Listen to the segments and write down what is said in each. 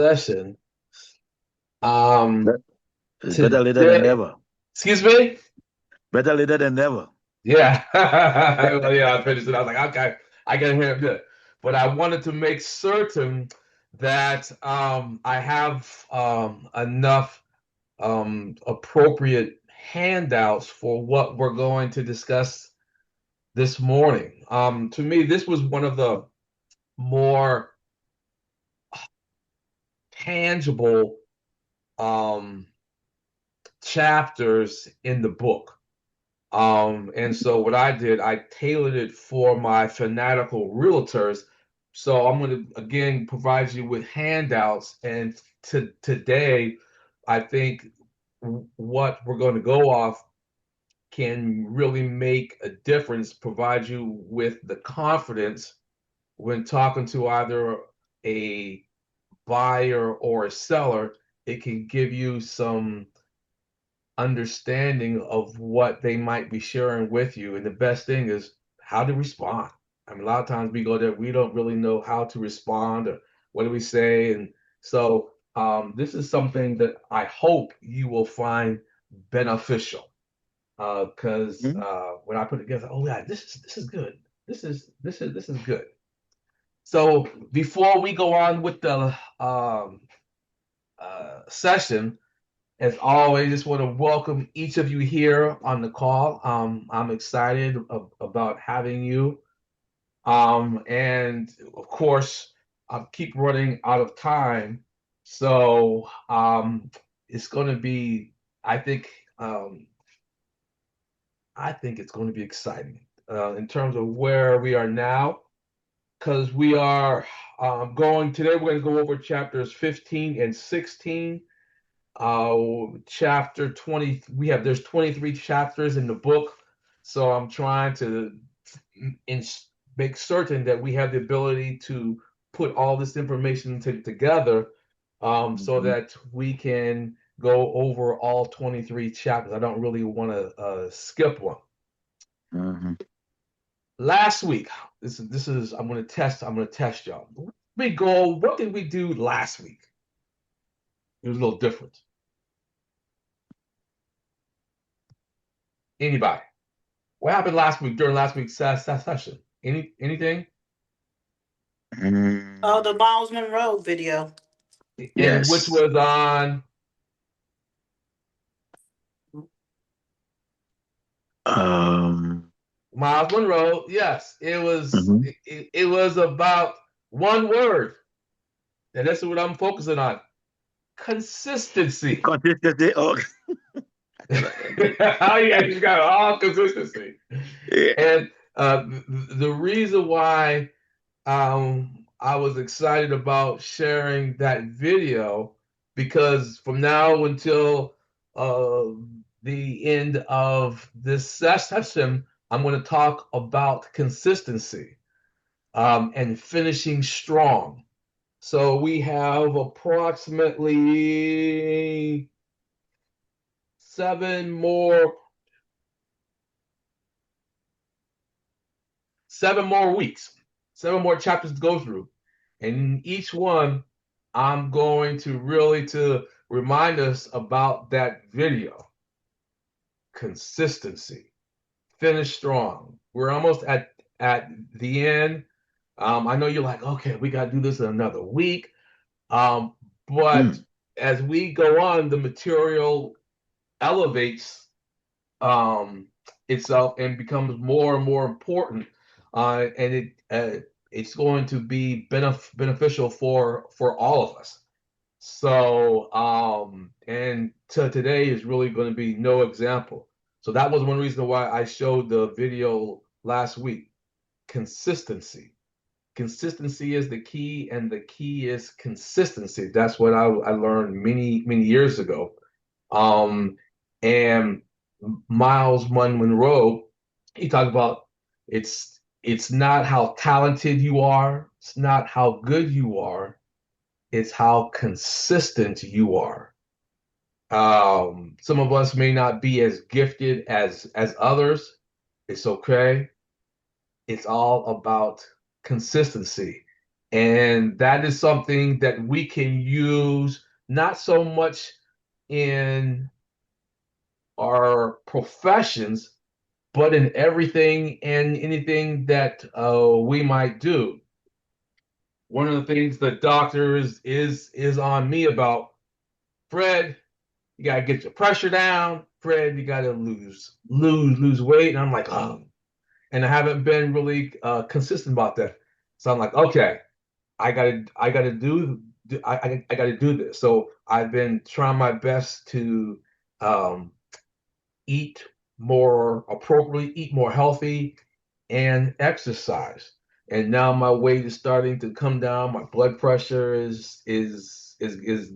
session. Um, It's better later than Today, never. excuse me? Better later than never. Yeah. Well, yeah, I finished it. I was like, okay, I gotta hear it. But I wanted to make certain that I have enough appropriate handouts for what we're going to discuss this morning. To me, this was one of the more tangible um, chapters in the book. And so what I did, I tailored it for my fanatical realtors. So I'm going to again provide you with handouts. And today, I think what we're going to go off can really make a difference, provide you with the confidence when talking to either a buyer or a seller. It can give you some understanding of what they might be sharing with you. And the best thing is how to respond. I mean, a lot of times we go there, we don't really know how to respond or what do we say. And so this is something that I hope you will find beneficial. Because Mhm. when I put it together, oh yeah, this is good. This is good. So before we go on with the session, as always, just want to welcome each of you here on the call. I'm excited about having you. And of course, I keep running out of time. So it's going to be, I think, um, I think it's going to be exciting in terms of where we are now, because we are going today, we're going to go over chapters 15 and 16. Chapter 20, there's 23 chapters in the book, so I'm trying to in, make certain that we have the ability to put all this information together, so Mhm. that we can go over all 23 chapters. I don't really want to skip one. Mhm. Last week, this is I'm gonna test y'all. What did we do last week? It was a little different. Anybody? What happened last week during last week's session? Anything? Oh, Mm. the Miles Monroe video. And which Yes. was on Um. Miles Monroe? Yes, it was. Mhm. It was about one word, and that's what I'm focusing on: consistency. Consistency. Oh, Oh yeah, you got all consistency. yeah. And the reason why I was excited about sharing that video, because from now until uh, the end of this session, I'm going to talk about consistency and finishing strong. So we have approximately seven more seven more weeks, seven more chapters to go through. And each one, I'm going to really to remind us about that video. Consistency. Finish strong. We're almost at the end. I know you're like, okay, we got to do this in another week. Um, but Mm. as we go on, the material elevates um, itself and becomes more and more important, and it's going to be beneficial for all of us. So, and today is really going to be no example. So that was one reason why I showed the video last week. Consistency. Consistency is the key, and the key is consistency. That's what I learned many years ago. Um, and Miles Monroe, he talked about it's not how talented you are, it's not how good you are, it's how consistent you are. Some of us may not be as gifted as others. It's okay. It's all about consistency. And that is something that we can use not so much in our professions, but in everything and anything that we might do. One of the things the doctor is on me about, Fred, you gotta get your pressure down. Fred, you gotta lose weight. And I'm like, oh, and I haven't been really consistent about that. So I'm like, okay, I gotta do this. So I've been trying my best to um, eat more appropriately, eat more healthy, and exercise. And now my weight is starting to come down. My blood pressure is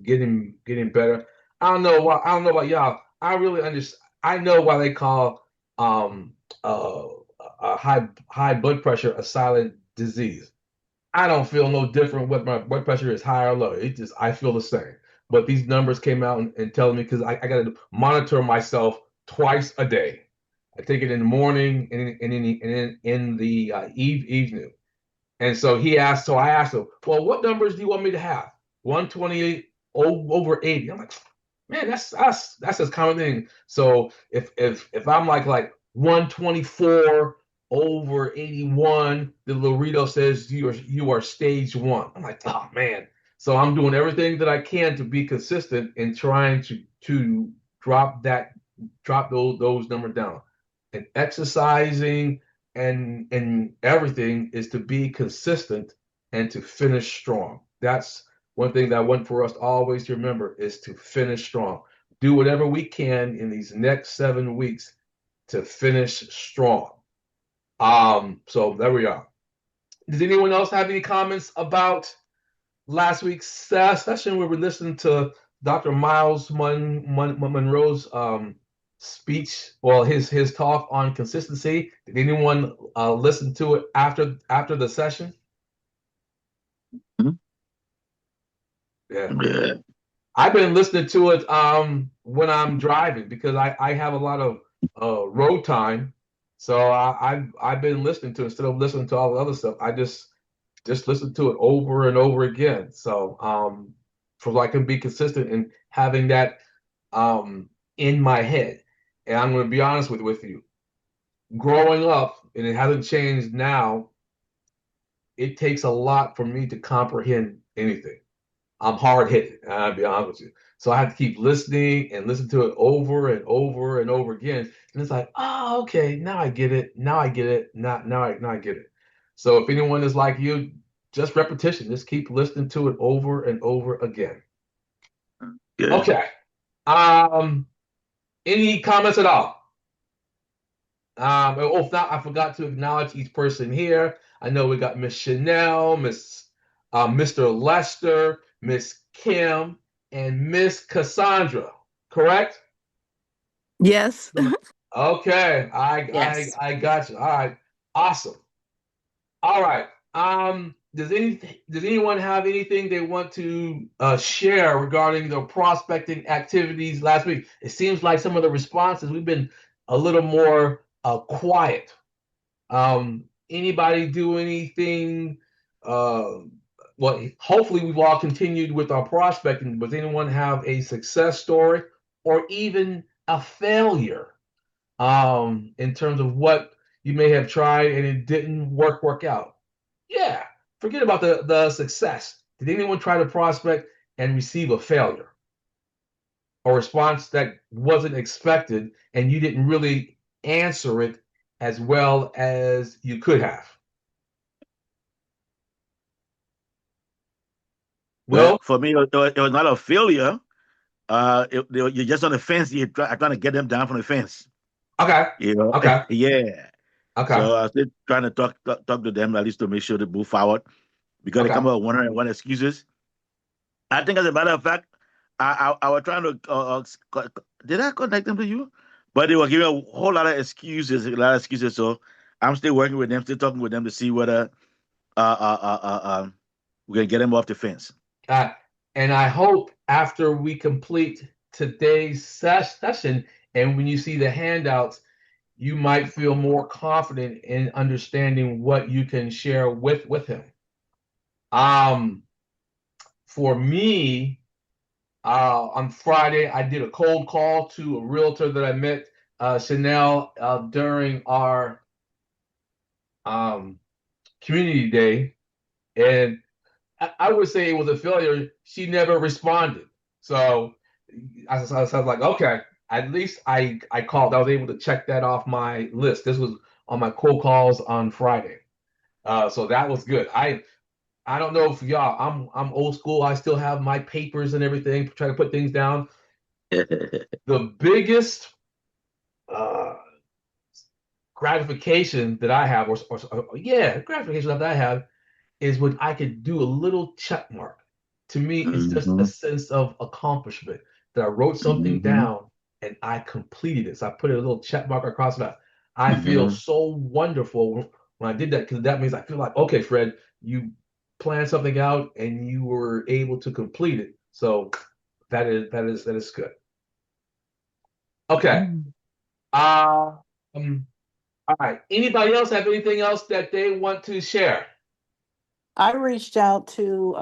getting better. I don't know about y'all. I really understand. I know why they call um high blood pressure a silent disease. I don't feel no different whether my blood pressure is high or low. It just I feel the same. But these numbers came out and telling me because I got to monitor myself twice a day. I take it in the morning and in the evening. And so I asked him, well, what numbers do you want me to have? 128 over 80. I'm like, man, that's a common thing. So if I'm like 124 over 81, the Laredo says you are stage one. I'm like, oh man. So I'm doing everything that I can to be consistent in trying to drop those numbers down. And exercising and everything is to be consistent and to finish strong. That's one thing that I want for us always to remember is to finish strong. Do whatever we can in these next 7 weeks to finish strong. So there we are. Does anyone else have any comments about last week's session where we listened to Dr. Miles Monroe's speech, well, his talk on consistency? Did anyone listen to it after the session? Mhm. Yeah. Yeah. I've been listening to it when I'm driving because I have a lot of road time. So I've been listening to it instead of listening to all the other stuff. I just listen to it over and over again. So so I can be consistent in having that in my head. And I'm going to be honest with you. Growing up, and it hasn't changed now, it takes a lot for me to comprehend anything. I'm hard headed, I'll be honest with you. So I have to keep listening and listen to it over and over and over again. And it's like, oh, okay, now I get it. Now I get it. Now I get it. So if anyone is like you, just repetition. Just keep listening to it over and over again. Yeah. Okay. Um, any comments at all? If not, I forgot to acknowledge each person here. I know we got Miss Chanel, Mr. Lester, Miss Kim, and Miss Cassandra. Correct? Yes. Okay, Yes. I got you. All right, awesome. All right. Does anyone have anything they want to share regarding the prospecting activities last week? It seems like some of the responses we've been a little more quiet. Anybody do anything? Uh, well, hopefully we've all continued with our prospecting. Does anyone have a success story or even a failure in terms of what you may have tried and it didn't work out? Yeah, forget about the success. Did anyone try to prospect and receive a failure? A response that wasn't expected and you didn't really answer it as well as you could have. Well, Will? for me, it was not a failure. You're just on the fence. Trying to get them down from the fence. Okay. You know, Okay. yeah. Okay. So I was still trying to talk to them at least to make sure they move forward because they Okay. come up with 101 excuses. I think, as a matter of fact, I was trying to did I contact them to you? But they were giving a whole lot of excuses, a lot of excuses. So I'm still working with them, still talking with them to see whether we can get them off the fence. Uh, and I hope after we complete today's session and when you see the handouts, you might feel more confident in understanding what you can share with him. Um, for me, on Friday, I did a cold call to a realtor that I met, Chanel, during our um, community day, and I would say it was a failure. She never responded. So I was like, okay, at least I called. I was able to check that off my list. This was on my cold calls on Friday. So that was good. I don't know if y'all, I'm old school. I still have my papers and everything, try to put things down. The biggest uh, gratification that I have, yeah, gratification that I have is when I could do a little check mark. To me, it's just a Mhm. sense of accomplishment that I wrote something Mhm. down and I completed it. So I put a little check mark across it. I feel Mhm. so wonderful when I did that because that means I feel like, okay, Fred, you planned something out and you were able to complete it. So that is good. Okay. Mhm. Um, all right. Anybody else have anything else that they want to share? I reached out to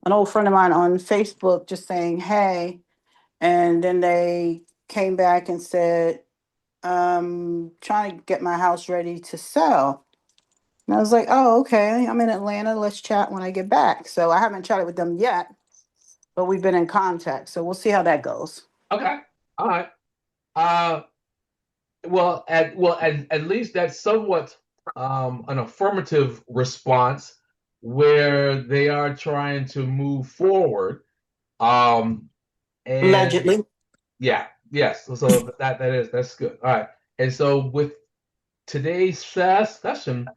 an old friend of mine on Facebook just saying, hey, and then they came back and said, trying to get my house ready to sell. And I was like, oh, okay, I'm in Atlanta. Let's chat when I get back. So I haven't chatted with them yet, but we've been in contact. So we'll see how that goes. Okay. All right. Uh, well, at least that's somewhat an affirmative response where they are trying to move forward. Um, and Allegedly. yeah, yes. So that's good. All right. And so with today's session,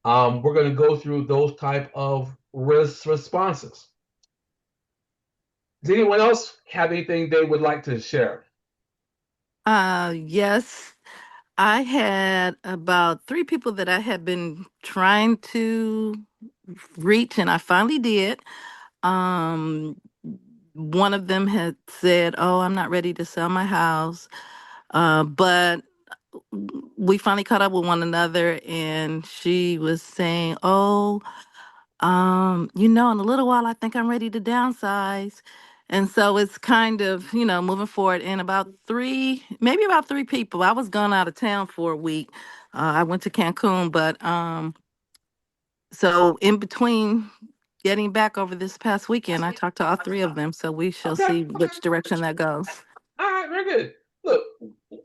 we're going to go through those type of responses. Does anyone else have anything they would like to share? Yes. I had about three people that I had been trying to reach, and I finally did. Um, One of them had said, "Oh, I'm not ready to sell my house," but we finally caught up with one another, and she was saying, "Oh, in a little while, I think I'm ready to downsize." And so it's kind of, moving forward. And maybe about three people. I was gone out of town for a week. I went to Cancun, but so in between getting back over this past weekend, I talked to all three of them. So we shall Okay. see Okay. which direction that goes. All right, very good. Look,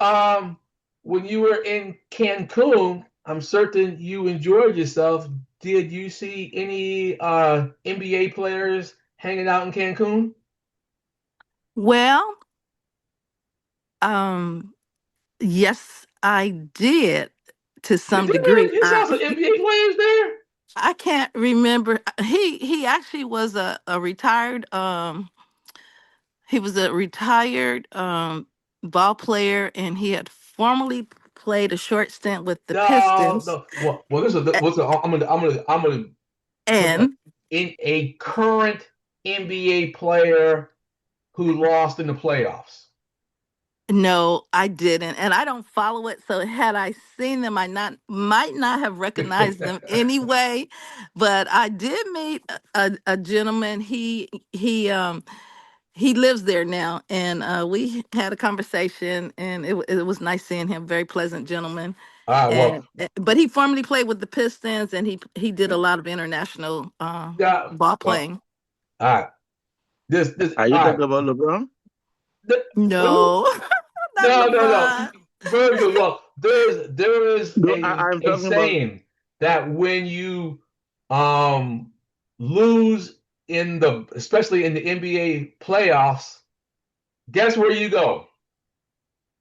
um, when you were in Cancun, I'm certain you enjoyed yourself. Did you see any NBA players hanging out in Cancun? Well, um, yes, I did to Did some you, degree. you saw some NBA players there? I can't remember. He actually was a retired he was a retired ball player, and he had formerly played a short stint with the No, Pistons. no. Well, this is A- what's I'm gonna put that And in a current NBA player who lost in the playoffs. no, I didn't, and I don't follow it. So had I seen them, I not might not have recognized them anyway. But I did meet a gentleman. He lives there now, and we had a conversation, and it was nice seeing him. Very pleasant gentleman, Well, and but he formerly played with the Pistons, and he did a lot of international yeah, ball well, playing. all right. This, Are you all right. talking about LeBron? Who? No, not No, no, no. LeBron. Very good. Well, there is No, a I'm a talking about. saying that when you um lose especially in the NBA playoffs, guess where you go?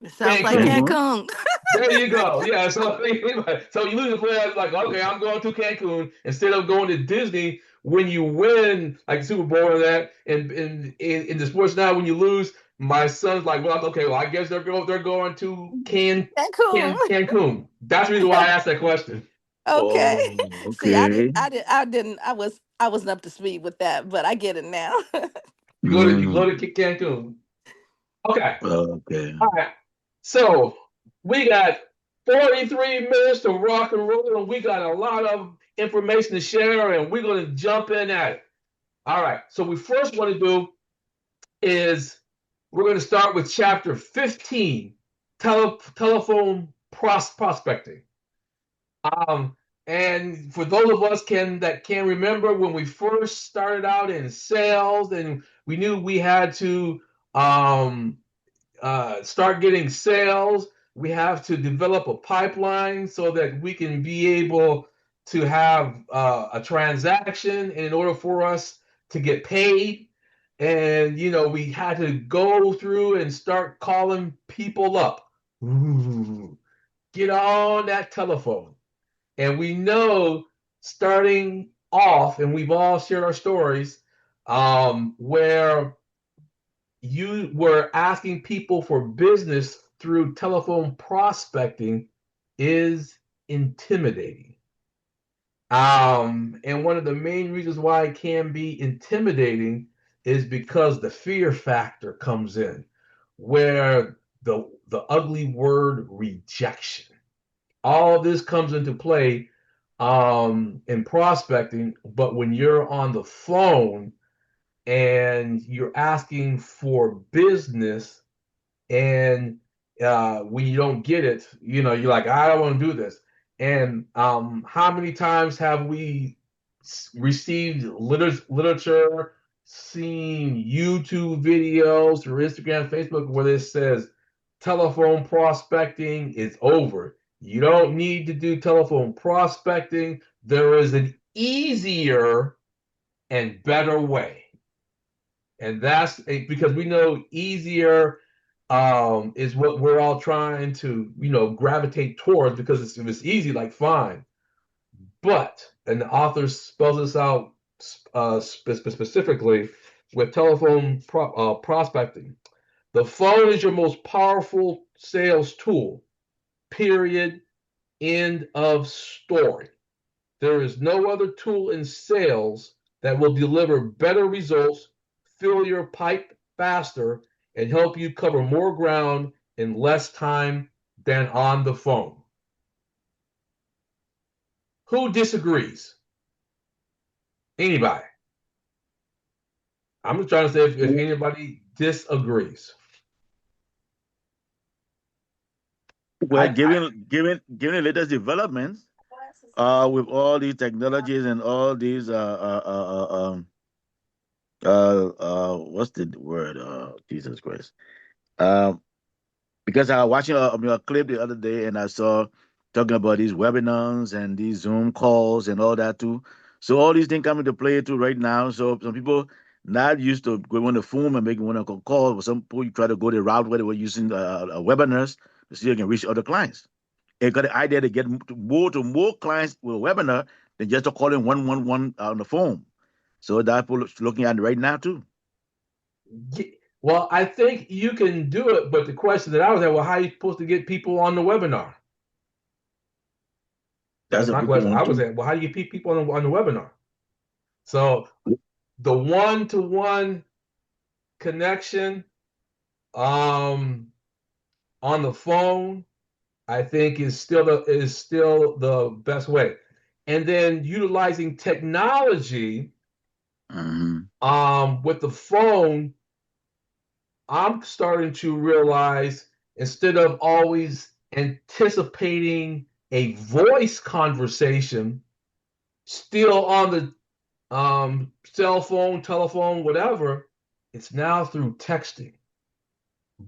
It sounds like Cancun. Cancun. Cancun. There you go. Yeah. So you lose the playoffs, like, okay, I'm going to Cancun instead of going to Disney. When you win, like Super Bowl and that, and in the sports now, when you lose, my son's like, well, okay, well, I guess they're going to Cancun. Cancun. That's the reason why I asked that question. Okay. Oh, See, I didn't, okay. I did, I didn't, I wasn't up to speed with that, but I get it now. You go to Cancun. Okay. Okay. All right. So we got 43 minutes to rock and roll, and we got a lot of information to share, and we're going to jump in at it. All right. So we first want to do is we're going to start with chapter 15, telephone prospecting. Um, and for those of us that can remember when we first started out in sales, and we knew we had to um, start getting sales, we have to develop a pipeline so that we can be able to have a transaction. And in order for us to get paid, and we had to go through and start calling people up. Ooh, get on that telephone. And we know starting off, and we've all shared our stories, where you were asking people for business through telephone prospecting is intimidating. And one of the main reasons why it can be intimidating is because the fear factor comes in, where the ugly word rejection. All of this comes into play in prospecting, but when you're on the phone and you're asking for business, and when you don't get it, you're like, I don't want to do this. And how many times have we received literature, seen YouTube videos or Instagram, Facebook, where it says telephone prospecting is over? You don't need to do telephone prospecting. There is an easier and better way. And that's because we know easier is what we're all trying to, gravitate towards, because if it's easy, like fine. But, and the author spells this out specifically with telephone prospecting. The phone is your most powerful sales tool, period. End of story. There is no other tool in sales that will deliver better results, fill your pipe faster, and help you cover more ground in less time than on the phone. Who disagrees? Anybody? I'm just trying to say if anybody disagrees. Well, given the latest developments, with all these technologies and all these what's the word? Jesus Christ. Um, because I was watching a clip the other day, and I saw talking about these webinars and these Zoom calls and all that too. So all these things come into play too right now. So some people not used to going on the phone and making one call, but some people try to go the route where they were using webinars to see if they can reach other clients. It got the idea to get more clients with a webinar than just to call in 111 on the phone. So that's what we're looking at right now too. Well, I think you can do it, but the question that I was at, well, how are you supposed to get people on the webinar? That's That's a my good question. one I was too. at, well, how do you get people on the webinar? So the one-to-one connection on the phone, I think is still the best way. And then utilizing technology with the phone, I'm starting to realize, instead of always anticipating a voice conversation, still on the cell phone, telephone, whatever, it's now through texting,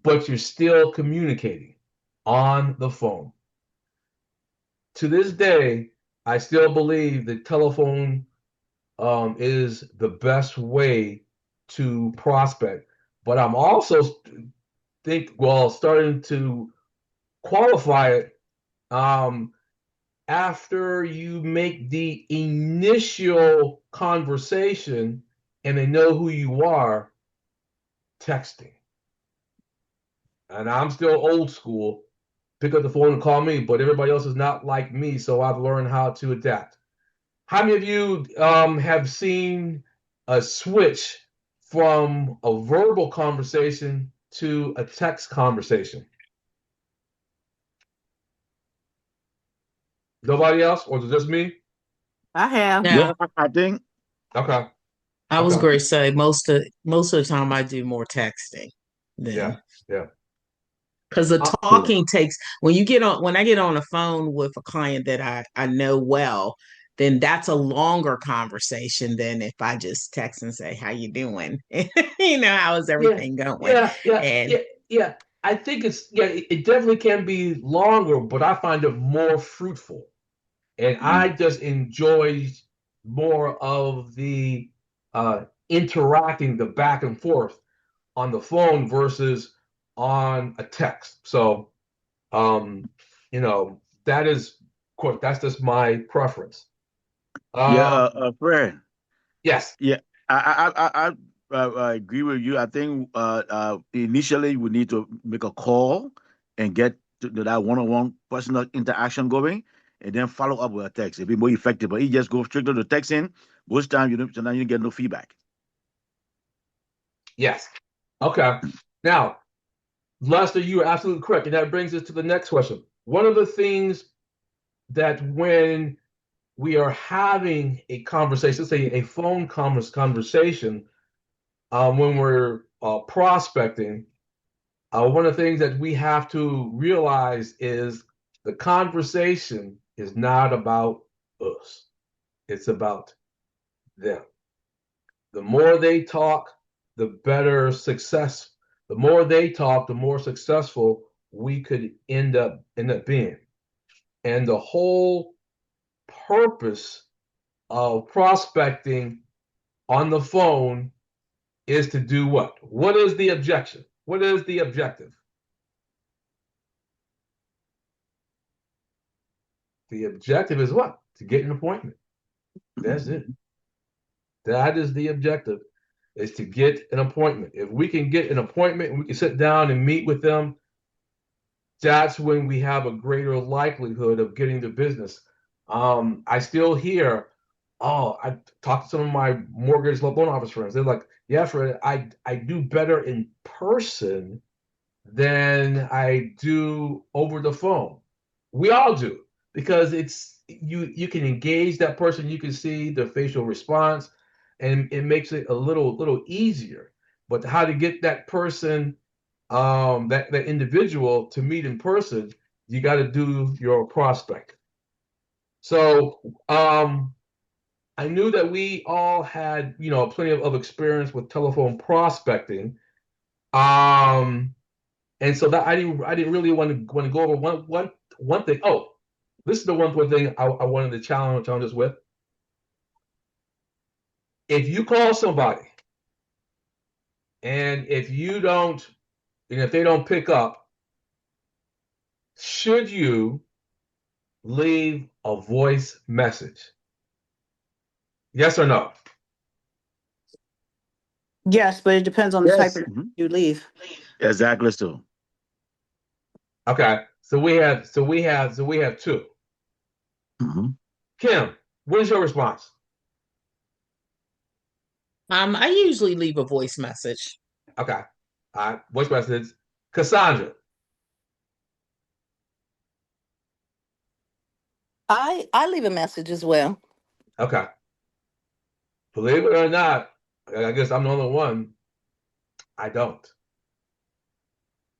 but you're still communicating on the phone. To this day, I still believe that telephone is the best way to prospect. But I'm also starting to qualify it after you make the initial conversation and they know who you are, texting. And I'm still old school. Pick up the phone and call me, but everybody else is not like me, so I've learned how to adapt. How many of you have seen a switch from a verbal conversation to a text conversation? Nobody else, or is it just me? I have. Yeah, Now, I think. Okay. I was Okay. going to say most of the time I do more texting Yeah. than Yeah. because the Yeah. talking takes when I get on the phone with a client that I know well, then that's a longer conversation than if I just text and say, "How you doing?" How is Yeah. everything going? Yeah. Yeah. And Yeah. Yeah. I think it definitely can be longer, but I find it more fruitful. And I Mm. just enjoy more of the interacting, the back and forth on the phone versus on a text. So, um, that is, of course, that's just my preference. Yeah, Um, Fred. yes, Yeah, I agree with you. I think initially we need to make a call and get to that one-on-one personal interaction going, and then follow up with a text. It'd be more effective. But you just go straight to the texting. Most time you don't, so now you get no feedback. yes. Okay. Now, Lester, you are absolutely correct. And that brings us to the next question. One of the things that when we are having a conversation, say a phone conversation, when we're prospecting, one of the things that we have to realize is the conversation is not about us, it's about them. The more they talk, the better success. The more they talk, the more successful we could end up being. And the whole purpose of prospecting on the phone is to do what? What is the objection? What is the objective? The objective is what? To get an appointment. That's it. Mhm. That is the objective, is to get an appointment. If we can get an appointment and we can sit down and meet with them, that's when we have a greater likelihood of getting the business. I still hear, oh, I talked to some of my mortgage loan office friends. They're like, yeah, Fred, I do better in person than I do over the phone. We all do because it's you can engage that person, you can see their facial response, and it makes it a little easier. But how to get that person, that individual to meet in person, you got to do your prospect. So I knew that we all had plenty of experience with telephone prospecting. Um, and so that I didn't really want to go over one thing. Oh, this is the one thing I wanted to challenge us with. If you call somebody and if they don't pick up, should you leave a voice message? Yes or no? Yes, but it depends on the type Yes. of you leave. Exactly so. Okay. So we have two. Mhm. Kim, what is your response? I usually leave a voice message. Okay. All right. Voice message. Cassandra. I leave a message as well. Okay. Believe it or not, I guess I'm the only one. I don't.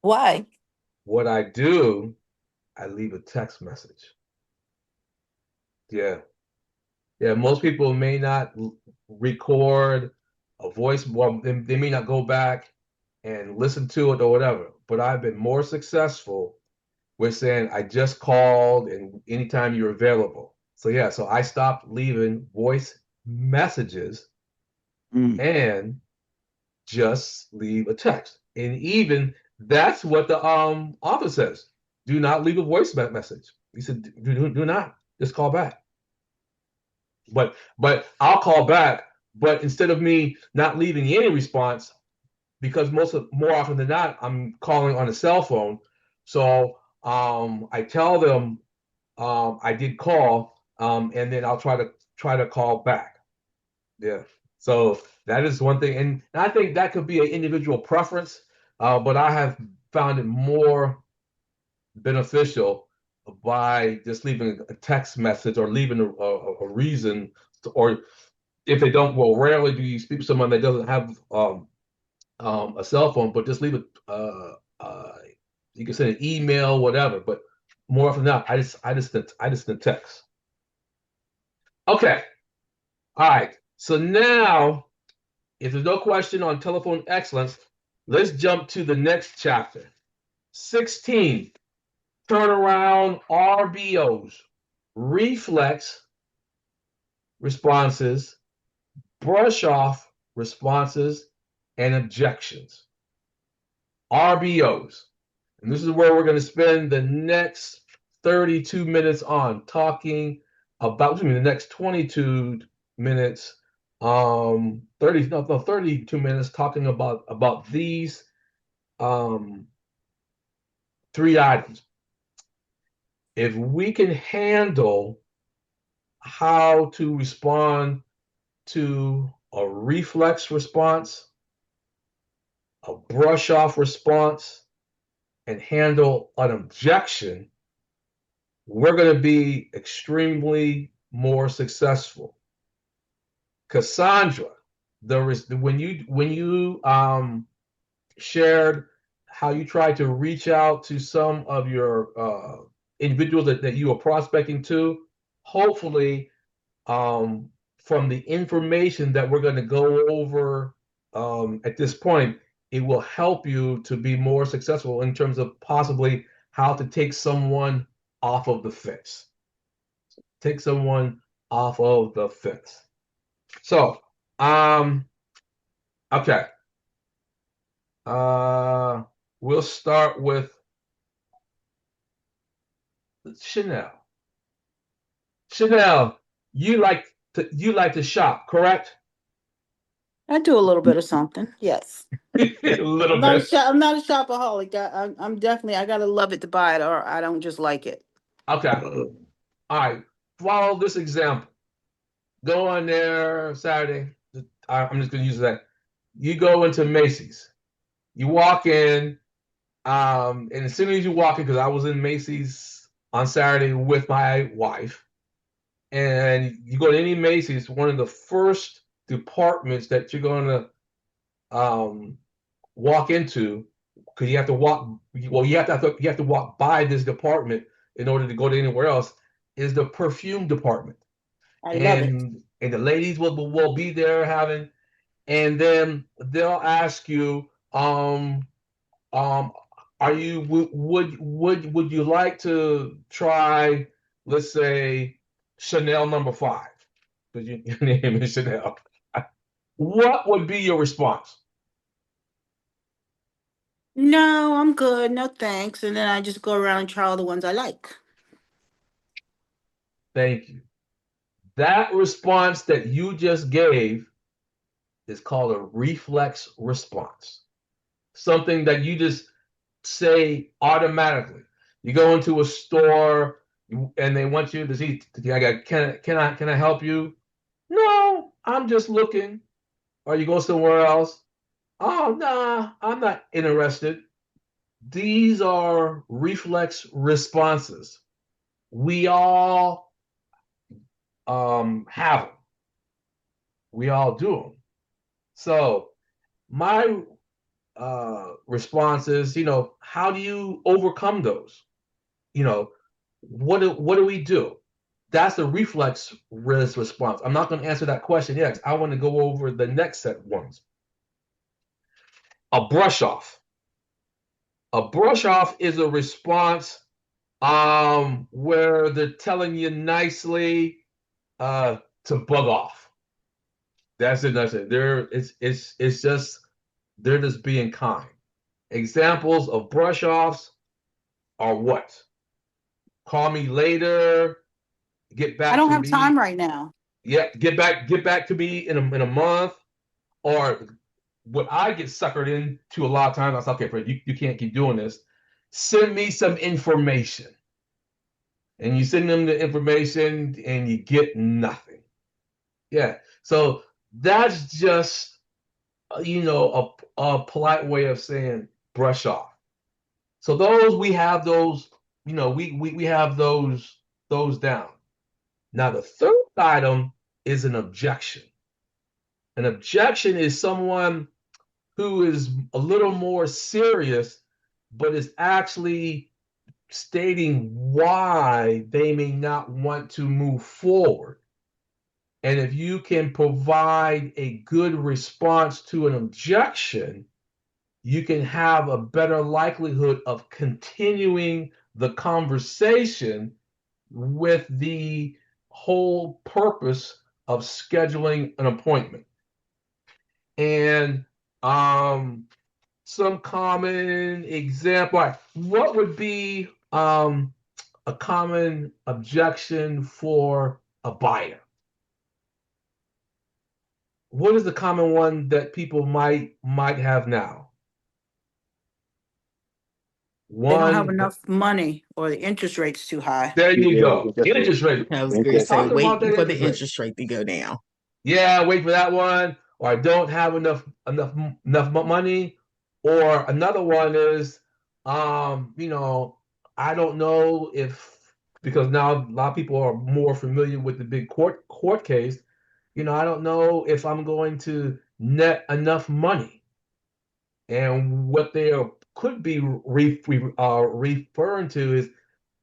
Why? What I do, I leave a text message. Yeah. Yeah. Most people may not record a voice, well, they may not go back and listen to it or whatever, but I've been more successful with saying, I just called and anytime you're available. So, yeah, so I stopped leaving voice messages Mm. and just leave a text. And even that's what the office says. Do not leave a voice message. He said, do not. Just call back. But I'll call back. But instead of me not leaving any response, because more often than not, I'm calling on a cell phone. So I tell them I did call, and then I'll try to call back. Yeah. So that is one thing, and I think that could be an individual preference, but I have found it more beneficial by just leaving a text message or leaving a reason, or if they don't, well, rarely do you speak to someone that doesn't have a cell phone, but just leave it. You can send an email, whatever. But more often than not, I just text. Okay, all right. So now, if there's no question on telephone excellence, let's jump to the next chapter. 16, turnaround RBOs, reflex responses, brush off responses, and objections. RBOs. And this is where we're going to spend the next 32 minutes on talking about, the next 22 minutes, 32 minutes talking about these three items. If we can handle how to respond to a reflex response, a brush off response, and handle an objection, we're going to be extremely more successful. Cassandra, when you shared how you tried to reach out to some of your individuals that you are prospecting to, hopefully from the information that we're going to go over at this point, it will help you to be more successful in terms of possibly how to take someone off of the fence. Take someone off of the fence. So, okay. We'll start with Chanel. Chanel, you like to shop, correct? I do a little bit of something. Yes. A little I'm bit. I'm not a shopaholic. I'm definitely, I gotta love it to buy it, or I don't just like it. Okay. All right. Follow this example. Go on there Saturday. I'm just going to use that. You go into Macy's. You walk in, and as soon as you walk in, because I was in Macy's on Saturday with my wife, and you go to any Macy's, one of the first departments that you're going to walk into, because you have to walk. Well, you have to walk by this department in order to go to anywhere else, is the perfume department. I love it. And the ladies will be there having, and then they'll ask you, are you would you like to try, let's say, Chanel number 5, because your name is Chanel. What would be your response? No, I'm good. No thanks. And then I just go around and try all the ones I like. Thank you. That response that you just gave is called a reflex response. Something that you just say automatically. You go into a store and they want you to see, can I help you? No, I'm just looking. Or you go somewhere else. Oh, nah, I'm not interested. These are reflex responses. We all have them. We all do them. So my response is, how do you overcome those? What do we do? That's the reflex response. I'm not going to answer that question yet. I want to go over the next set ones. A brush off. A brush off is a response where they're telling you nicely to bug off. That's it. It's just, they're just being kind. Examples of brush offs are what? Call me later. Get back I don't to have time me. right now. Yeah, get back to me in a month. Or what I get suckered into a lot of times, I say, okay, Fred, you can't keep doing this. Send me some information. And you send them the information and you get nothing. Yeah. So that's just, a polite way of saying brush off. So we have those, we have those down. Now the third item is an objection. An objection is someone who is a little more serious, but is actually stating why they may not want to move forward. And if you can provide a good response to an objection, you can have a better likelihood of continuing the conversation with the whole purpose of scheduling an appointment. And some common example, what would be a common objection for a buyer? What is the common one that people might have now? They don't have One, enough money or the interest rate's too high. there you Yeah, go. interest rate. Interest rate. I was Interest going to rate. say, Talk about waiting that for the interest rate. interest rate to go down. Yeah, wait for that one, or I don't have enough money, or another one is, I don't know if, because now a lot of people are more familiar with the big court case. I don't know if I'm going to net enough money, and what they could be referring to is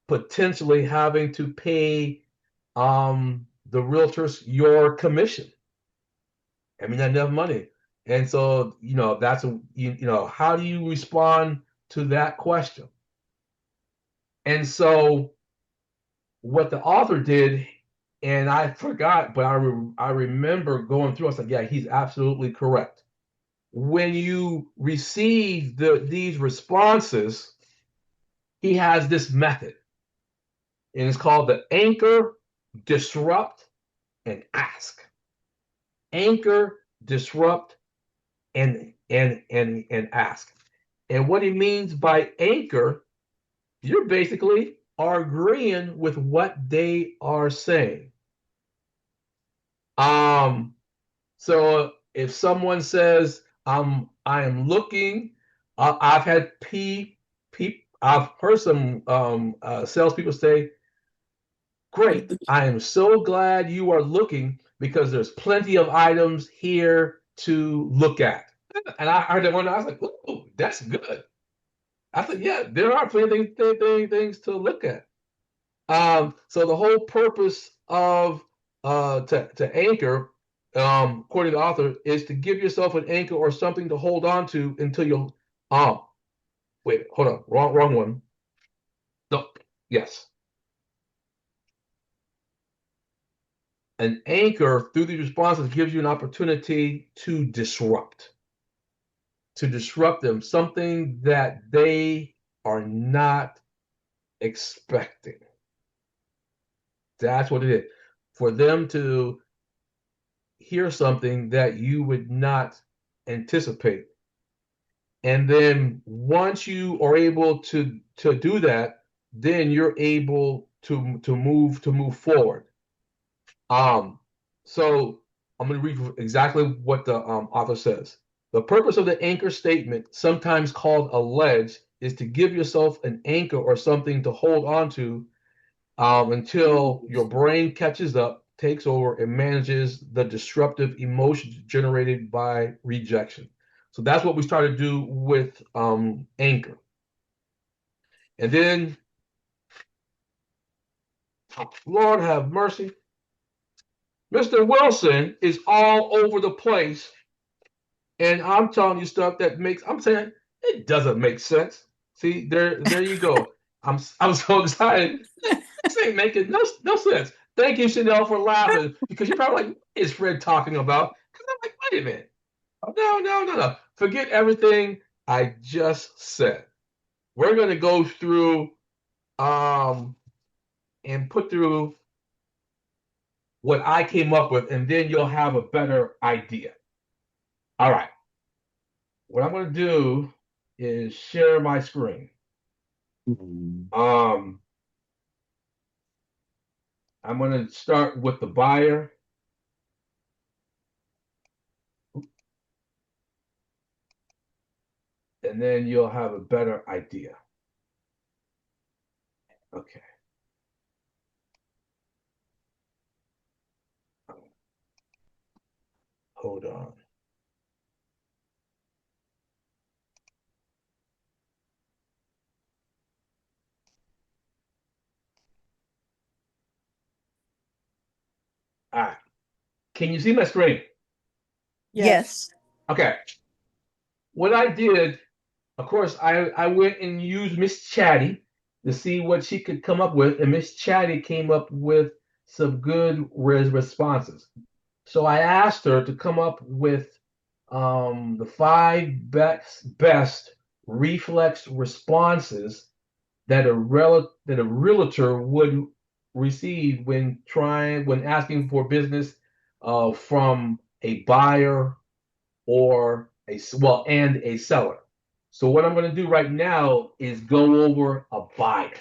potentially having to pay the realtors your commission. I mean, not enough money. And so, that's how do you respond to that question? And so, what the author did, and I forgot, but I remember going through. I was like, yeah, he's absolutely correct. When you receive these responses, he has this method, and it's called the anchor, disrupt, and ask. Anchor, disrupt, and ask. And what he means by anchor, you're basically are agreeing with what they are saying. So if someone says, I am looking, I've had I've heard some salespeople say, great, I am so glad you are looking because there's plenty of items here to look at. And I heard that one, I was like, oh, that's good. I said, yeah, there are plenty of things to look at. So the whole purpose of to anchor, according to the author, is to give yourself an anchor or something to hold on to until you'll wait, hold on, wrong one. No, yes. An anchor through these responses gives you an opportunity to disrupt them, something that they are not expecting. That's what it is. For them to hear something that you would not anticipate. And then once you are able to do that, then you're able to move forward. So I'm going to read exactly what the author says. The purpose of the anchor statement, sometimes called a ledge, is to give yourself an anchor or something to hold on to until your brain catches up, takes over, and manages the disruptive emotions generated by rejection. So that's what we started to do with anchor. And then, Lord have mercy, Mr. Wilson is all over the place. And I'm telling you stuff that I'm saying it doesn't make sense. See, there you go. I'm so excited. This ain't making no sense. Thank you, Chanel, for laughing because you're probably like, what is Fred talking about? Because I'm like, wait a minute. No. Forget everything I just said. We're going to go through and put through what I came up with, and then you'll have a better idea. All right. What I'm going to do is share my screen. I'm going to start with the buyer. And then you'll have a better idea. Okay. Hold on. All right. Can you see my screen? Yes. Okay. What I did, of course, I went and used Miss Chatty to see what she could come up with, and Miss Chatty came up with some good responses. So I asked her to come up with the five best reflex responses that a realtor would receive when asking for business from a buyer or and a seller. So what I'm going to do right now is go over a buyer.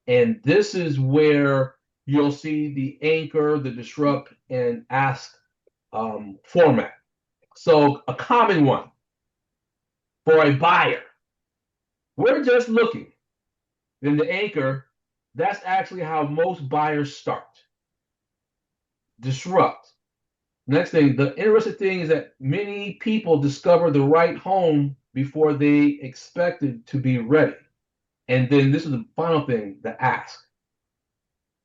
And this is where you'll see the anchor, the disrupt, and ask format. So a common one for a buyer, we're just looking. Then the anchor, that's actually how most buyers start. Disrupt. Next thing, the interesting thing is that many people discover the right home before they expected to be ready. And then this is the final thing, the ask.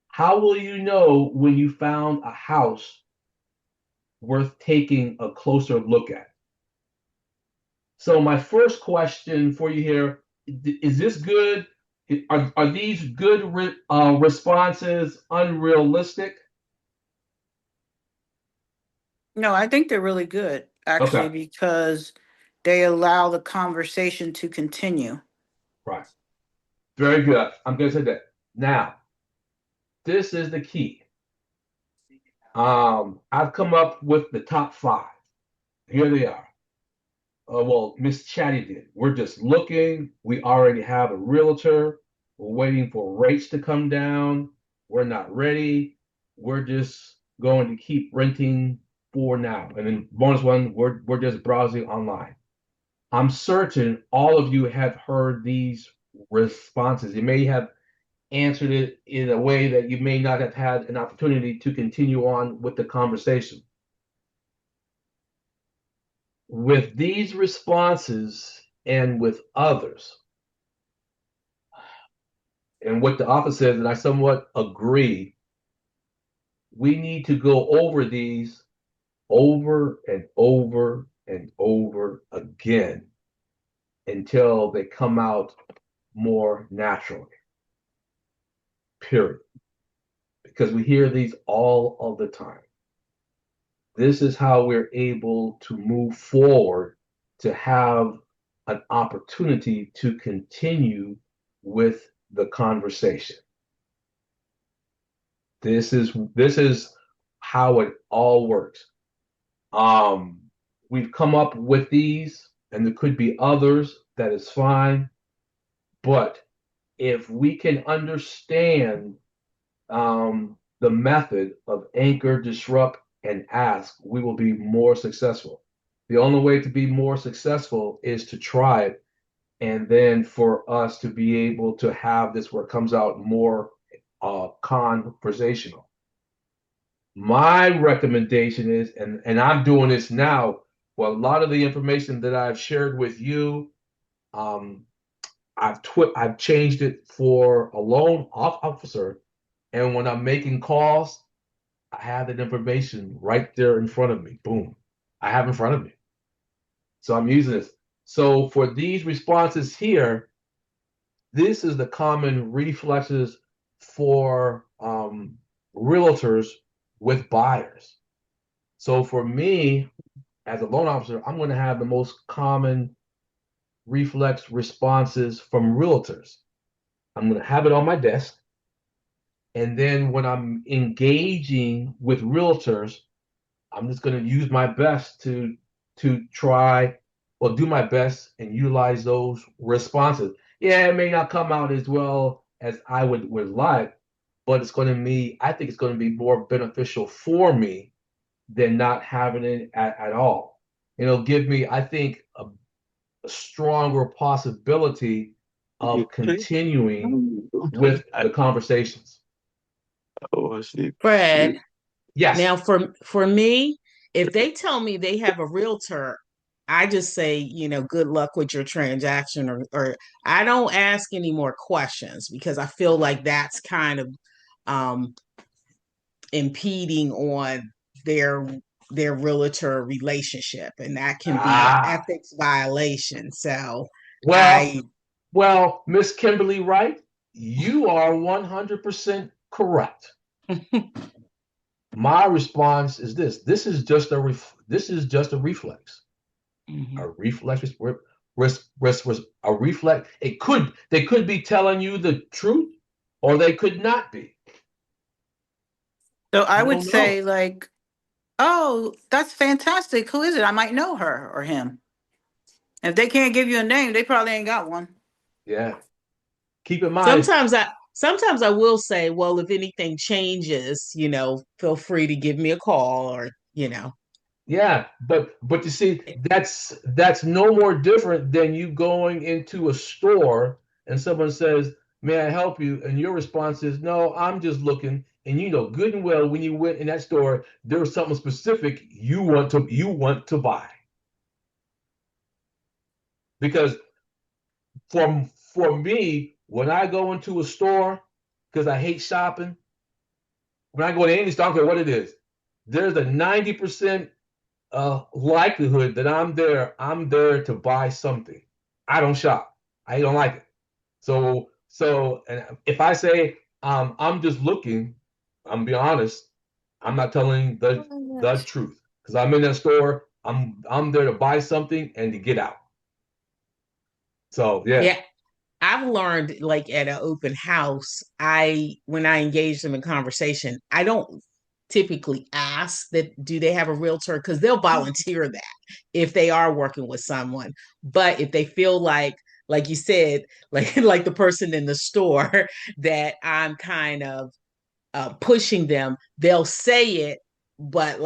How will you know when you found a house worth taking a closer look at? So my first question for you here, is this good? Are these good responses unrealistic? No, I think they're really good, actually, Okay, because they allow the conversation to continue. right. Very good. I'm going to say that. Now, this is the key. I've come up with the top five. Here they are. Well, Miss Chatty did. We're just looking. We already have a realtor. We're waiting for rates to come down. We're not ready. We're just going to keep renting for now. And then bonus one, we're just browsing online. I'm certain all of you have heard these responses. You may have answered it in a way that you may not have had an opportunity to continue on with the conversation. With these responses and with others, and what the author says, and I somewhat agree, we need to go over these over and over and over again until they come out more naturally. Period. Because we hear these all of the time. This is how we're able to move forward to have an opportunity to continue with the conversation. This is how it all works. We've come up with these, and there could be others. That is fine, but if we can understand the method of anchor, disrupt, and ask, we will be more successful. The only way to be more successful is to try it, and then for us to be able to have this where it comes out more conversational. My recommendation is, and I'm doing this now, well, a lot of the information that I've shared with you, um, I've changed it for a loan officer, and when I'm making calls, I have that information right there in front of me. Boom, I have in front of me. So I'm using this. So for these responses here, this is the common reflexes for realtors with buyers. So for me, as a loan officer, I'm going to have the most common reflex responses from realtors. I'm going to have it on my desk. And then when I'm engaging with realtors, I'm just going to use my best to try or do my best and utilize those responses. Yeah, it may not come out as well as I would like, but it's going to be, I think it's going to be more beneficial for me than not having it at all. It'll give me, I think, a stronger possibility of continuing with the conversations. Oh, I see. Fred, Yes. now for me, If they tell me they have a realtor, I just say, good luck with your transaction, or I don't ask any more questions because I feel like that's kind of um, impeding on their their realtor relationship, and that can be an Ah, ethics violation. So well, I well, Miss Kimberly Wright, you are 100% correct. My response is this: this is just a reflex. A Mhm. reflex a reflex. They could be telling you the truth, or they could not be. So I I would don't know. say like, oh, that's fantastic. Who is it? I might know her or him. If they can't give you a name, they probably ain't got one. Yeah. Keep in mind, Sometimes I will say, well, if anything changes, feel free to give me a call, or. yeah, but you see, that's no more different than you going into a store and someone says, "May I help you?" And your response is, "No, I'm just looking." And you know good and well when you went in that store, there was something specific you want to buy. Because for me, when I go into a store, because I hate shopping, when I go to any store, I don't care what it is, there's a 90% likelihood that I'm there to buy something. I don't shop. I don't like it. So and if I say I'm just looking, I'm be honest, I'm not telling the truth because I'm in that store. I'm there to buy something and to get out. So yeah, Yeah, I've learned like at an open house, when I engage them in conversation, I don't typically ask that do they have a realtor because they'll volunteer that if they are working with someone. But if they feel like you said, like the person in the store that I'm kind of pushing them, they'll say it, but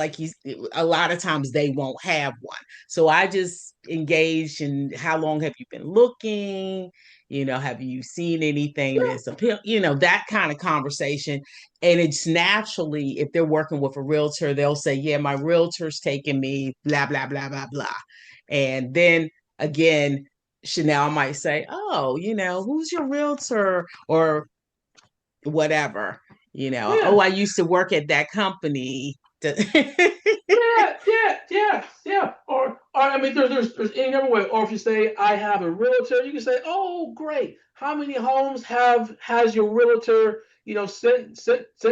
a lot of times they won't have one. So I just engage in how long have you been looking? Have you seen anything that's appeal? That kind of conversation. And it's naturally, if they're working with a realtor, they'll say, yeah, my realtor's taking me, blah, blah, blah, blah, blah. And then again, Chanel might say, oh, who's your realtor? Or whatever, yeah, oh, I used to work at that company. yeah. Or I mean, there's any other way. Or if you say I have a realtor, you can say, oh, great. How many homes has your realtor, sent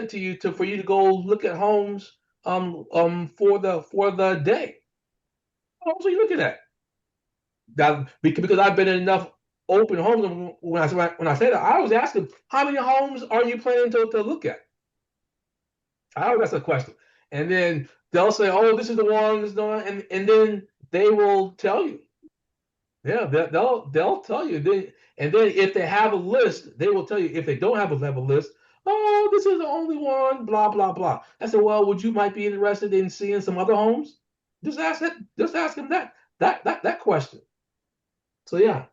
to you for you to go look at homes for the day? How homes are you looking at? That because I've been in enough open homes. And when I say that, I always ask them, how many homes are you planning to look at? I always ask that question. And then they'll say, oh, this is the one, this is the one, and then they will tell you. Yeah, they'll tell you. And then if they have a list, they will tell you. If they don't have a list, oh, this is the only one, blah, blah, blah. I said, well, would you might be interested in seeing some other homes? Just ask them that question. So yeah.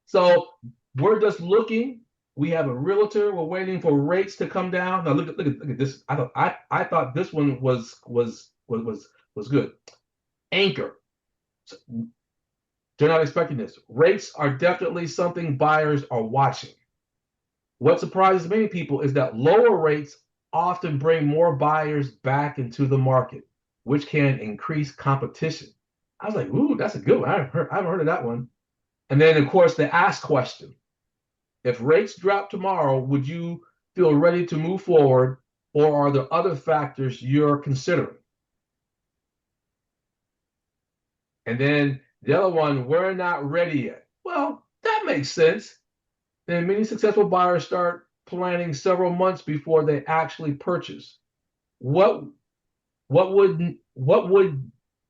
So we're just looking. We have a realtor. We're waiting for rates to come down. Now look at this. I thought this one was good. Anchor. So they're not expecting this. Rates are definitely something buyers are watching. What surprises many people is that lower rates often bring more buyers back into the market, which can increase competition. I was like, ooh, that's a good one. I haven't heard of that one. And then of course the ask question. If rates drop tomorrow, would you feel ready to move forward, or are there other factors you're considering? And then the other one, we're not ready yet. Well, that makes sense. Then many successful buyers start planning several months before they actually purchase. What what would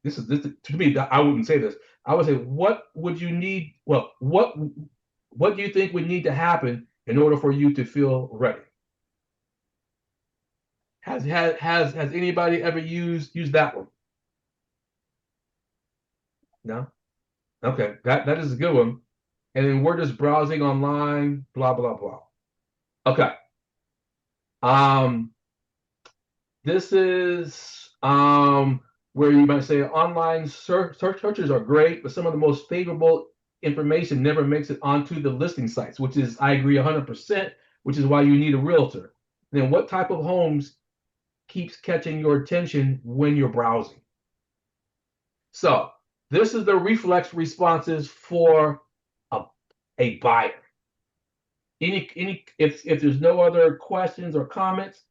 this to me? I wouldn't say this. I would say, what would you need? Well, what do you think would need to happen in order for you to feel ready? Has anybody ever used that one? No? Okay. That is a good one. And then we're just browsing online, blah, blah, blah. Okay. Um, this is where you might say online searches are great, but some of the most favorable information never makes it onto the listing sites, which is, I agree 100%, which is why you need a realtor. Then what type of homes keeps catching your attention when you're browsing? So this is the reflex responses for a buyer. If there's no other questions or comments,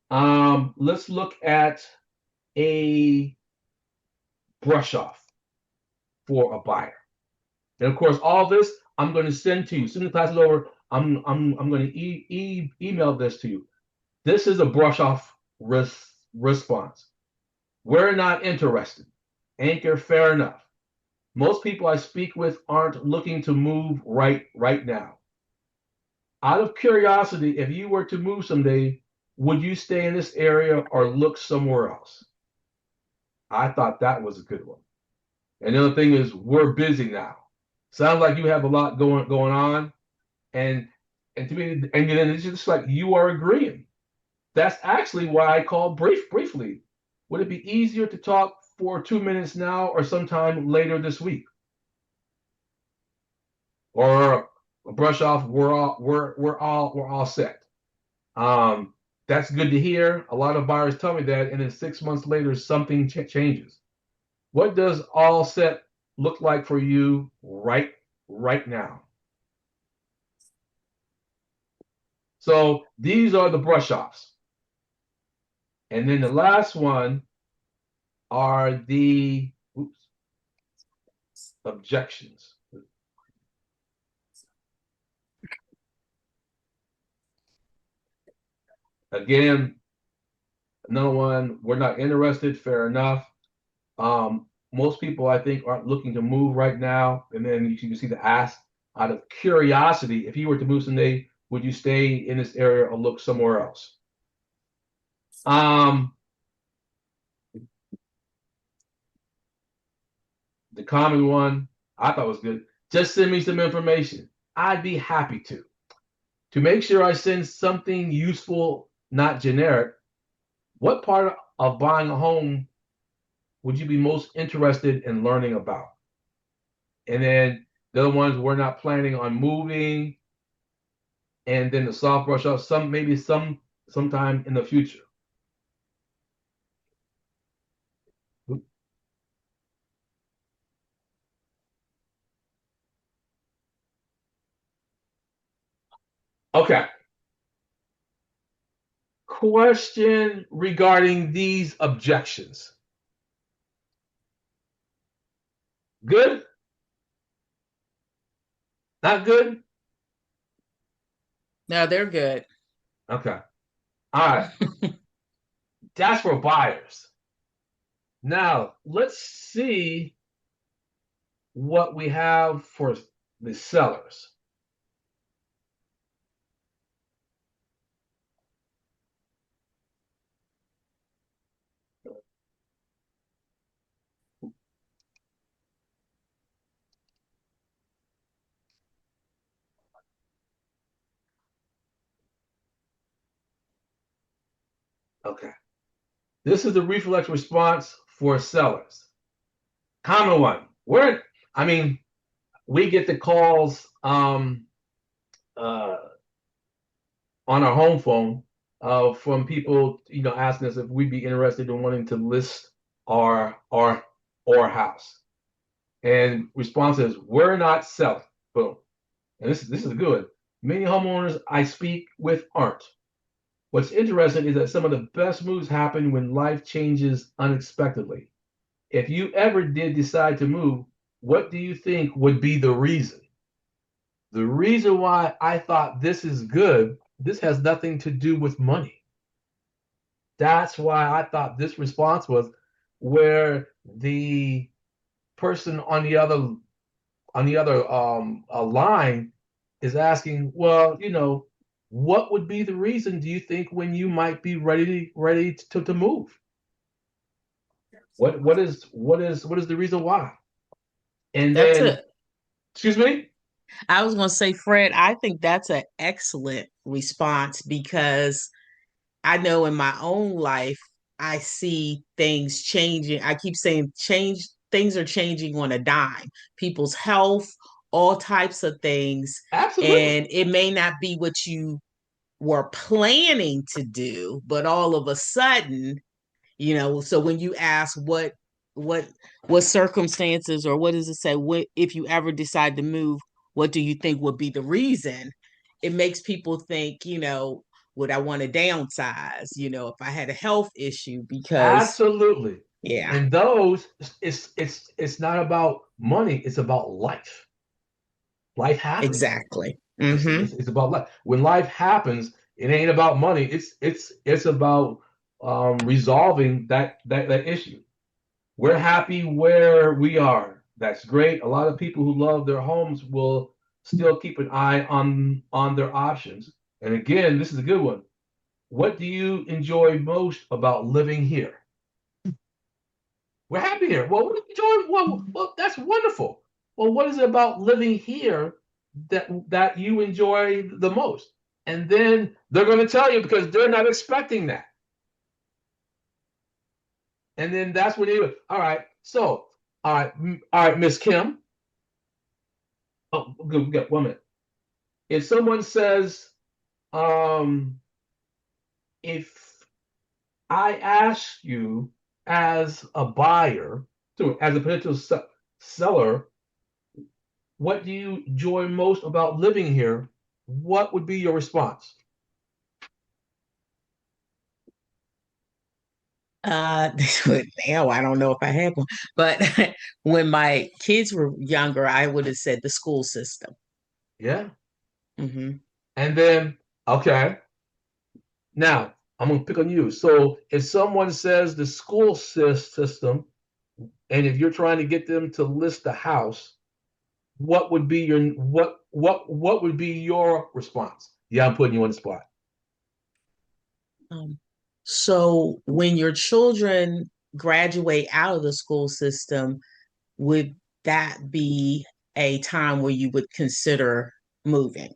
let's look at a brush off for a buyer. And of course, all this I'm going to send to you. As soon as the class is over, I'm going to email this to you. This is a brush off response. We're not interested. Anchor, fair enough. Most people I speak with aren't looking to move right now. Out of curiosity, if you were to move someday, would you stay in this area or look somewhere else? I thought that was a good one. And the other thing is, we're busy now. Sounds like you have a lot going on, and to me, and then it's just like you are agreeing. That's actually why I called briefly. Would it be easier to talk for 2 minutes now or sometime later this week? Or a brush off, we're all set. That's good to hear. A lot of buyers tell me that, and then 6 months later, something changes. What does all set look like for you right now? So these are the brush offs. And then the last one are the objections. Again, another one, we're not interested, fair enough. Most people, I think, aren't looking to move right now. And then you can see the ask out of curiosity, if you were to move someday, would you stay in this area or look somewhere else? The common one I thought was good. Just send me some information. I'd be happy to. To make sure I send something useful, not generic, what part of buying a home would you be most interested in learning about? And then the other ones, we're not planning on moving. And then the soft brush off, maybe sometime in the future. Okay. Question regarding these objections. Good? Not good? No, they're good. Okay. All right. That's for buyers. Now, let's see what we have for the sellers. Okay. This is the reflex response for sellers. Common one. We get the calls on our home phone from people, asking us if we'd be interested in wanting to list our house. And response is, we're not selling. Boom. And this is good. Many homeowners I speak with aren't. What's interesting is that some of the best moves happen when life changes unexpectedly. If you ever did decide to move, what do you think would be the reason? The reason why I thought this is good, this has nothing to do with money. That's why I thought this response was where the person on the other line is asking, well, what would be the reason, do you think, when you might be ready to move? What is the reason why? And then, excuse me? I was going to say, Fred, I think that's an excellent response because I know in my own life, I see things changing. I keep saying things are changing on a dime. People's health, all types of things. Absolutely. And it may not be what you were planning to do, but all of a sudden, so when you ask what what circumstances, or what does it say, what if you ever decide to move, what do you think would be the reason? It makes people think, would I want to downsize, if I had a health issue, because Absolutely. yeah, And those, it's not about money, it's about life. Life happens. exactly. It's, Mm-hmm. it's, it's about life. When life happens, it ain't about money. It's about resolving that issue. We're happy where we are. That's great. A lot of people who love their homes will still keep an eye on their options. And again, this is a good one. What do you enjoy most about living here? We're happy here. Well, what do you enjoy? Well, that's wonderful. Well, what is it about living here that you enjoy the most? And then they're going to tell you because they're not expecting that. And then that's when you, all right. So, all right, Miss Kim. Oh, good, good. 1 minute. If someone says, um, if I ask you as a buyer, as a potential seller, what do you enjoy most about living here? What would be your response? Uh, now I don't know if I have one, but when my kids were younger, I would have said the school system. Yeah. Mm-hmm. And then, okay, now I'm going to pick on you. So if someone says the school system, and if you're trying to get them to list the house, what would be your what would be your response? Yeah, I'm putting you on the spot. Um, so when your children graduate out of the school system, would that be a time where you would consider moving?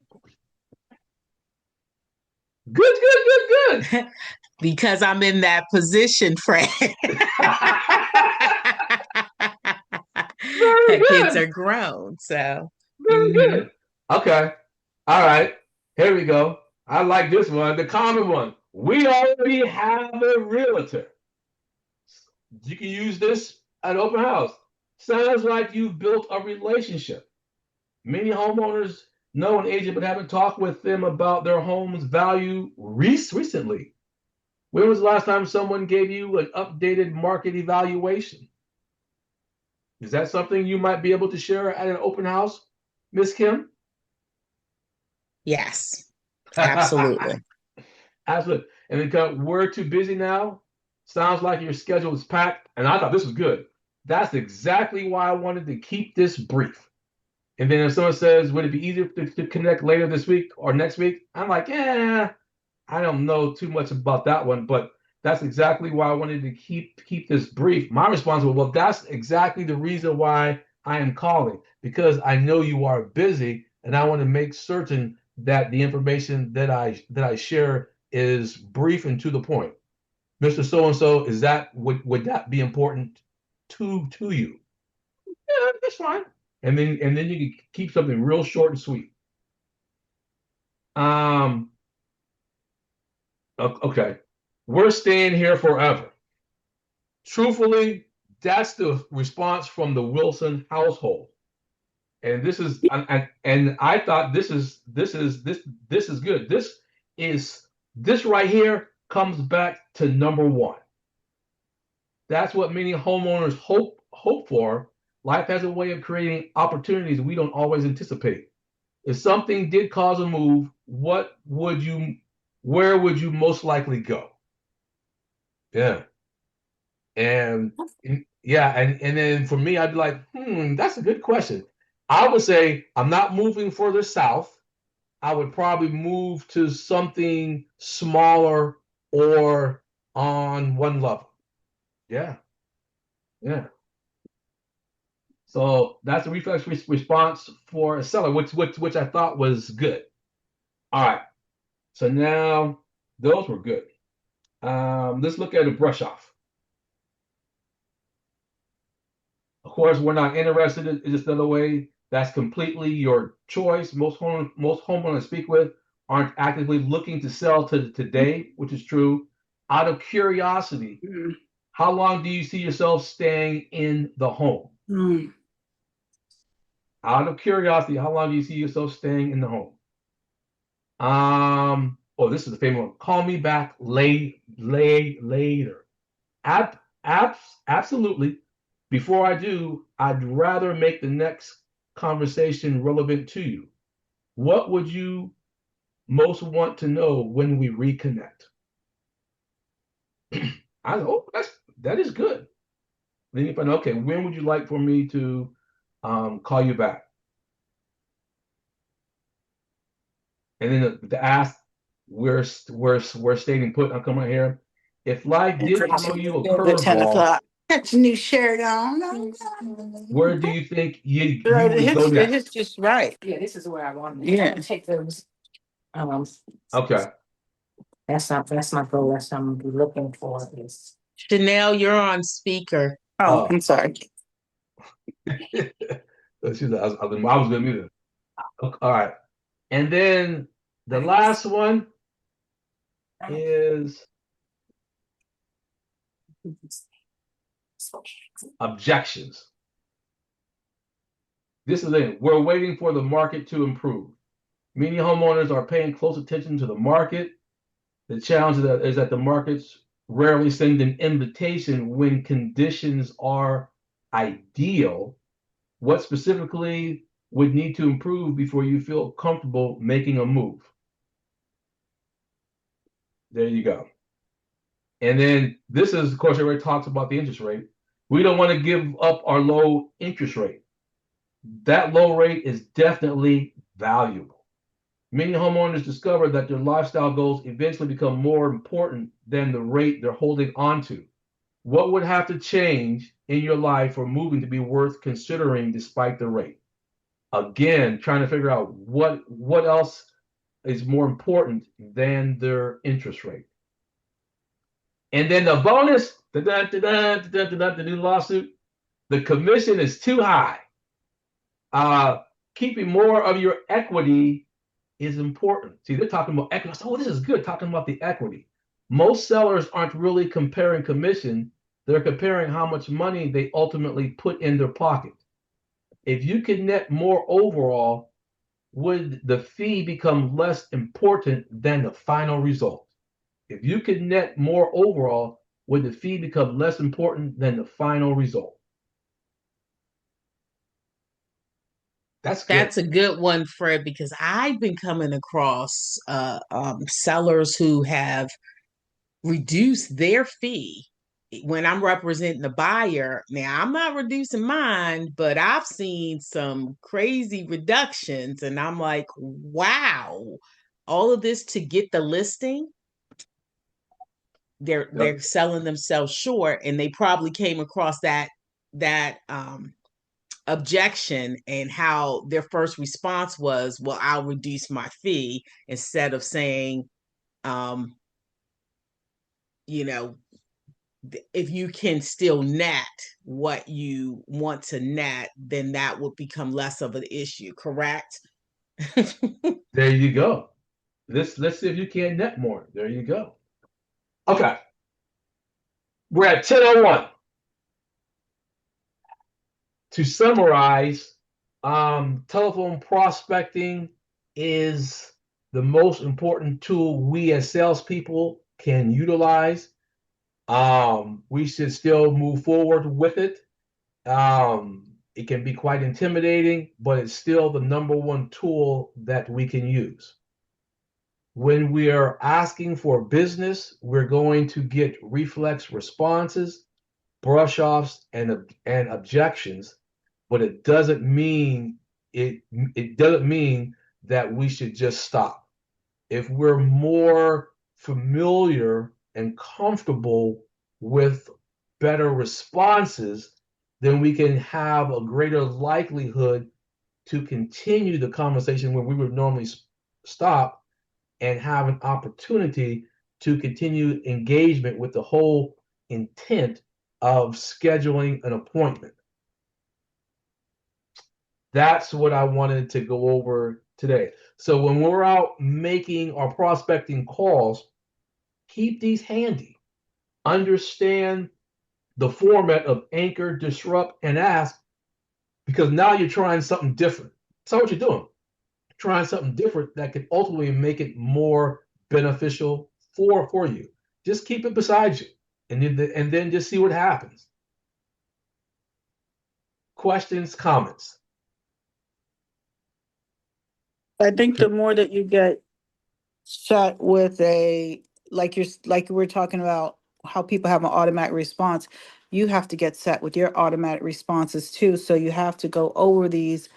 Good, good, good, Because I'm in that position, Fred. good. Very Kids good. are grown, so. Very Mhm. good. Okay. All right. Here we go. I like this one, the common one. We already have a realtor. You can use this at open house. Sounds like you've built a relationship. Many homeowners know an agent but haven't talked with them about their home's value recently. When was the last time someone gave you an updated market evaluation? Is that something you might be able to share at an open house, Miss Kim? Yes, absolutely. Absolutely. And because we're too busy now, sounds like your schedule is packed. And I thought this was good. That's exactly why I wanted to keep this brief. And then if someone says, would it be easier to connect later this week or next week? I'm like, yeah, I don't know too much about that one, but that's exactly why I wanted to keep this brief. My response was, well, that's exactly the reason why I am calling, because I know you are busy and I want to make certain that the information that I share is brief and to the point. Mr. So and so, is that would that be important to you? Yeah, that's fine. And then you can keep something real short and sweet. Um, okay. We're staying here forever. Truthfully, that's the response from the Wilson household. And this is and I thought this is good. This right here comes back to number one. That's what many homeowners hope for. Life has a way of creating opportunities we don't always anticipate. If something did cause a move, where would you most likely go? Yeah. And yeah, and then for me, I'd be like, that's a good question. I would say I'm not moving further south. I would probably move to something smaller or on one level. Yeah, yeah. So that's a reflex response for a seller, which I thought was good. All right. So now those were good. Let's look at a brush off. Of course, we're not interested in just another way. That's completely your choice. Most homeowners I speak with aren't actively looking to sell to today, which is true. Out of curiosity, how long do you see yourself staying in the home? Out of curiosity, how long do you see yourself staying in the home? Oh, this is the famous one. Call me back later. Absolutely. Before I do, I'd rather make the next conversation relevant to you. What would you most want to know when we reconnect? That is good. Then you find, okay, when would you like for me to call you back? And then the ask, we're stating put. I'm coming right here. If life did throw you a curveball, Catch a new shirt on. where do you think you Right, would go next? it's just right. Yeah, this is where I want to Yeah. take those. Um, Okay. that's my goal. That's what I'm gonna be looking for is. Chanel, you're on speaker. Oh, I'm sorry. I was going to mute it. Okay, all right. And then the last one is objections. This is it. We're waiting for the market to improve. Many homeowners are paying close attention to the market. The challenge is that the markets rarely send an invitation when conditions are ideal. What specifically would need to improve before you feel comfortable making a move? There you go. And then this is, of course, everybody talks about the interest rate. We don't want to give up our low interest rate. That low rate is definitely valuable. Many homeowners discover that their lifestyle goals eventually become more important than the rate they're holding on to. What would have to change in your life for moving to be worth considering despite the rate? Again, trying to figure out what else is more important than their interest rate. And then the bonus, the new lawsuit, the commission is too high. Keeping more of your equity is important. See, they're talking about equity. Oh, this is good, talking about the equity. Most sellers aren't really comparing commission. They're comparing how much money they ultimately put in their pocket. If you can net more overall, would the fee become less important than the final result? If you could net more overall, would the fee become less important than the final result? That's good. That's a good one, Fred, because I've been coming across sellers who have reduced their fee when I'm representing the buyer. Now, I'm not reducing mine, but I've seen some crazy reductions, and I'm like, wow, all of this to get the listing. They're selling themselves short, and they probably came across that objection, and how their first response was, well, I'll reduce my fee, instead of saying, you know, if you can still net what you want to net, then that would become less of an issue, correct? There you go. Let's see if you can net more. There you go. Okay. We're at 10:01. To summarize, telephone prospecting is the most important tool we as salespeople can utilize. We should still move forward with it. It can be quite intimidating, but it's still the number one tool that we can use. When we are asking for business, we're going to get reflex responses, brush offs, and objections, but it doesn't mean that we should just stop. If we're more familiar and comfortable with better responses, then we can have a greater likelihood to continue the conversation where we would normally stop, and have an opportunity to continue engagement with the whole intent of scheduling an appointment. That's what I wanted to go over today. So when we're out making our prospecting calls, keep these handy. Understand the format of anchor, disrupt, and ask, because now you're trying something different. So what you're doing, trying something different that can ultimately make it more beneficial for you. Just keep it beside you, and then just see what happens. Questions, comments? I think the more that you get set with like you were talking about how people have an automatic response, you have to get set with your automatic responses too. So you have to go over these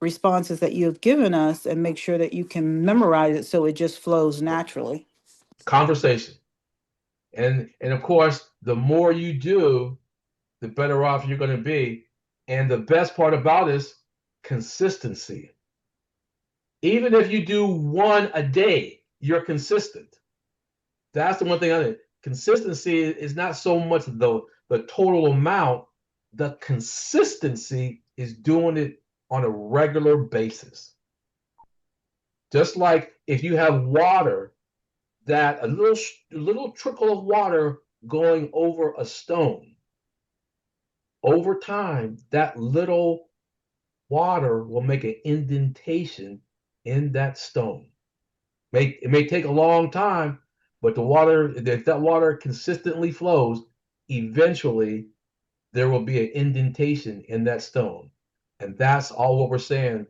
responses that you've given us and make sure that you can memorize it so it just flows naturally. Conversation. And of course, the more you do, the better off you're going to be. And the best part about it is consistency. Even if you do one a day, you're consistent. That's the one thing I think. Consistency is not so much the total amount. The consistency is doing it on a regular basis. Just like if you have water, that a little trickle of water going over a stone, over time, that little water will make an indentation in that stone. It may take a long time, but if that water consistently flows, eventually there will be an indentation in that stone. And that's all what we're saying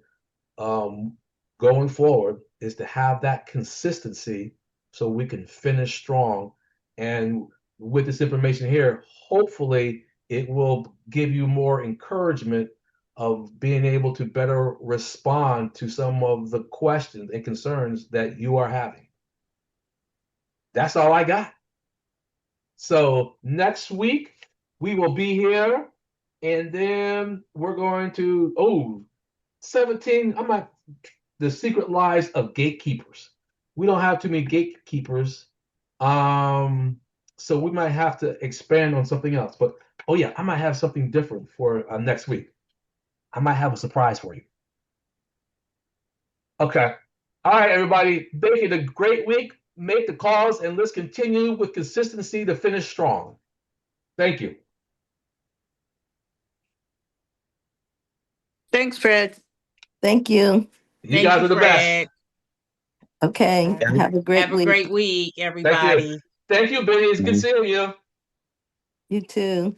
going forward, is to have that consistency so we can finish strong. And with this information here, hopefully it will give you more encouragement of being able to better respond to some of the questions and concerns that you are having. That's all I got. So next week we will be here, and then we're going to 17. The secret lies of gatekeepers. We don't have too many gatekeepers, so we might have to expand on something else. But I might have something different for next week. I might have a surprise for you. Okay. All right, everybody. Make it a great week. Make the calls, and let's continue with consistency to finish strong. Thank you. Thanks, Fred. Thank you. You guys are the best. Okay. Yeah. Have a great Have a week. great week, everybody. Thank you, Benny. It's good seeing you. You too.